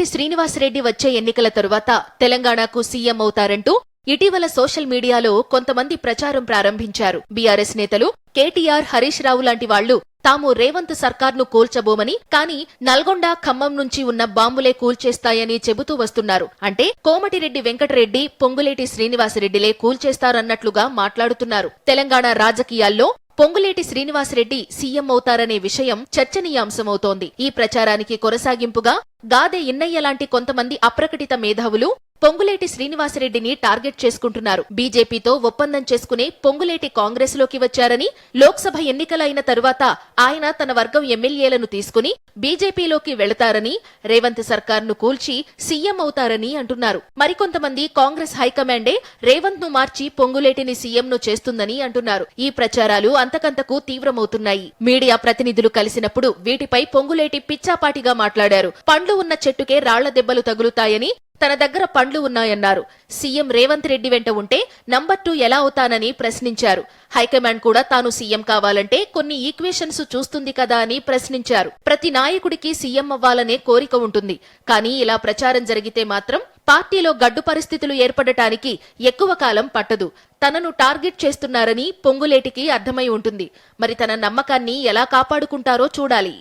పొంగులేటి శ్రీనివాసరెడ్డి వచ్చే ఎన్నికల తరువాత తెలంగాణకు సీఎం అవుతారంటూ ఇటీవల సోషల్ మీడియాలో కొంతమంది ప్రచారం ప్రారంభించారు. బీఆర్ఎస్ నేతలు కేటీఆర్, హరీష్ రావు లాంటి వాళ్లు తాము రేవంత్ సర్కార్ను కూల్చబోమని, కానీ నల్గొండ, ఖమ్మం నుంచి ఉన్న బాంబులే కూల్చేస్తాయని చెబుతూ వస్తున్నారు. అంటే కోమటిరెడ్డి వెంకటరెడ్డి, పొంగులేటి శ్రీనివాసరెడ్డిలే కూల్చేస్తారన్నట్లుగా మాట్లాడుతున్నారు. తెలంగాణ రాజకీయాల్లో పొంగులేటి శ్రీనివాసరెడ్డి సీఎం అవుతారనే విషయం చర్చనీయాంశమవుతోంది. ఈ ప్రచారానికి కొనసాగింపుగా గాదె ఇన్నయ్య లాంటి కొంతమంది అప్రకటిత మేధావులు పొంగులేటి శ్రీనివాసరెడ్డిని టార్గెట్ చేసుకుంటున్నారు. బీజేపీతో ఒప్పందం చేసుకునే పొంగులేటి కాంగ్రెస్ లోకి వచ్చారని, లోక్సభ ఎన్నికలైన తరువాత ఆయన తన వర్గం ఎమ్మెల్యేలను తీసుకుని బీజేపీలోకి వెళతారని, రేవంత్ సర్కార్ను కూల్చి సీఎం అవుతారని అంటున్నారు. మరికొంతమంది కాంగ్రెస్ హైకమాండే రేవంత్ ను మార్చి పొంగులేటిని సీఎంను చేస్తుందని అంటున్నారు. ఈ ప్రచారాలు అంతకంతకు తీవ్రమవుతున్నాయి. మీడియా ప్రతినిధులు కలిసినప్పుడు వీటిపై పొంగులేటి పిచ్చాపాటిగా మాట్లాడారు. పండ్లు ఉన్న చెట్టుకే రాళ్ల దెబ్బలు తగులుతాయని, తన దగ్గర పండ్లు ఉన్నాయన్నారు. సీఎం రేవంత్ రెడ్డి వెంట ఉంటే నంబర్ 2 ఎలా అవుతానని ప్రశ్నించారు. హైకమాండ్ కూడా తాను సీఎం కావాలంటే కొన్ని ఈక్వేషన్స్ చూస్తుంది కదా అని ప్రశ్నించారు. ప్రతి నాయకుడికి సీఎం అవ్వాలనే కోరిక ఉంటుంది. కానీ ఇలా ప్రచారం జరిగితే మాత్రం పార్టీలో గడ్డు పరిస్థితులు ఏర్పడటానికి ఎక్కువ కాలం పట్టదు. తనను టార్గెట్ చేస్తున్నారని పొంగులేటికి అర్థమై ఉంటుంది. మరి తన నమ్మకాన్ని ఎలా కాపాడుకుంటారో చూడాలి.